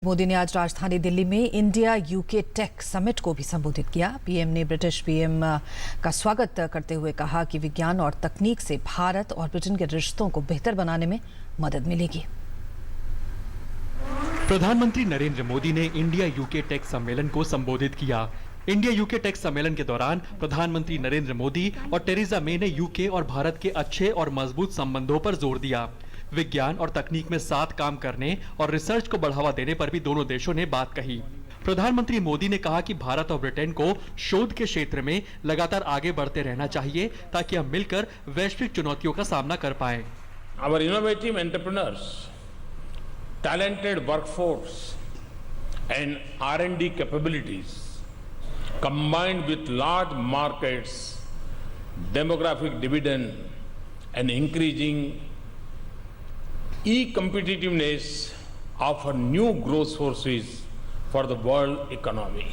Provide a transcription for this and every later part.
मोदी ने आज राजधानी दिल्ली में इंडिया यूके टेक समिट को भी संबोधित किया। पीएम ने ब्रिटिश पीएम का स्वागत करते हुए कहा कि विज्ञान और तकनीक से भारत और ब्रिटेन के रिश्तों को बेहतर बनाने में मदद मिलेगी। प्रधानमंत्री नरेंद्र मोदी ने इंडिया यूके टेक सम्मेलन को संबोधित किया। इंडिया यूके टेक सम्मेलन के दौरान प्रधानमंत्री नरेंद्र मोदी और टेरेसा मे ने यूके और भारत के अच्छे और मजबूत संबंधों पर जोर दिया। विज्ञान और तकनीक में साथ काम करने और रिसर्च को बढ़ावा देने पर भी दोनों देशों ने बात कही। प्रधानमंत्री मोदी ने कहा कि भारत और ब्रिटेन को शोध के क्षेत्र में लगातार आगे बढ़ते रहना चाहिए ताकि हम मिलकर वैश्विक चुनौतियों का सामना कर पाएं। Our innovative entrepreneurs, talented workforce and R&D capabilities combined with large markets, demographic dividend and increasing e-competitiveness offer new growth sources for the world economy.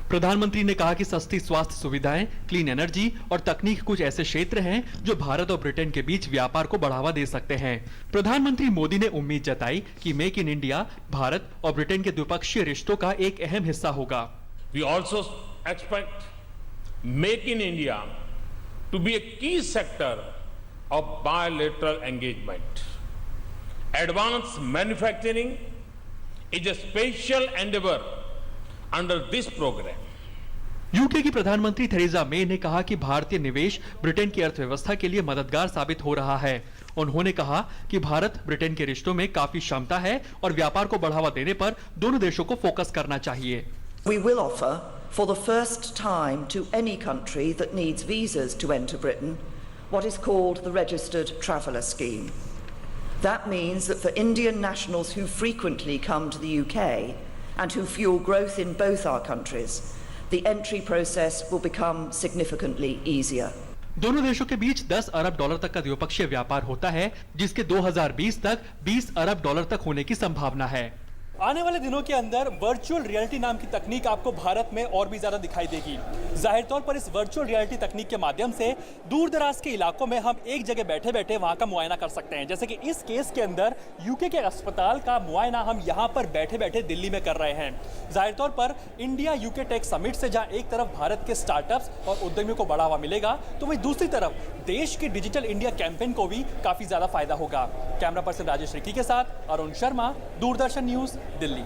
प्रधानमंत्री ने कहा कि सस्ती स्वास्थ्य सुविधाएं, क्लीन एनर्जी और तकनीक कुछ ऐसे क्षेत्र हैं जो भारत और ब्रिटेन के बीच व्यापार को बढ़ावा दे सकते हैं। प्रधानमंत्री मोदी ने उम्मीद जताई कि मेक इन इंडिया भारत और ब्रिटेन के द्विपक्षीय रिश्तों का एक अहम हिस्सा होगा। We also expect Make in India to be a key sector of bilateral engagement. Advanced manufacturing is a special endeavor under this program. UK की प्रधानमंत्री थेरेसा मे ने कहा कि भारतीय निवेश ब्रिटेन की अर्थव्यवस्था के लिए मददगार साबित हो रहा है। उन्होंने कहा कि भारत ब्रिटेन के रिश्तों में काफी क्षमता है और व्यापार को बढ़ावा देने पर दोनों देशों को फोकस करना चाहिए। We will offer for the first time to any country that needs visas to enter Britain what is called the Registered Traveller Scheme. That means that for Indian nationals who frequently come to the UK and who fuel growth in both our countries, the entry process will become significantly easier. दोनों देशों के बीच 10 अरब dollar तक का द्विपक्षीय व्यापार होता है, जिसके 2020 तक 20 अरब डॉलर तक होने की संभावना है। आने वाले दिनों के अंदर वर्चुअल रियलिटी नाम की तकनीक आपको भारत में और भी ज्यादा दिखाई देगी। जाहिर तौर पर इस वर्चुअल रियलिटी तकनीक के माध्यम से दूर दराज के इलाकों में हम एक जगह बैठे बैठे वहां का मुआयना कर सकते हैं। जैसे कि इस केस के अंदर यूके के अस्पताल का मुआयना हम यहां पर बैठे बैठे दिल्ली में कर रहे हैं। जाहिर तौर पर इंडिया यूके टेक समिट से जहां एक तरफ भारत के स्टार्टअप्स और उद्यमियों को बढ़ावा मिलेगा, तो वहीं दूसरी तरफ देश के डिजिटल इंडिया कैंपेन को भी काफी ज्यादा फायदा होगा। कैमरा पर्सन राजेश रिकी के साथ अरुण शर्मा, दूरदर्शन न्यूज, दिल्ली।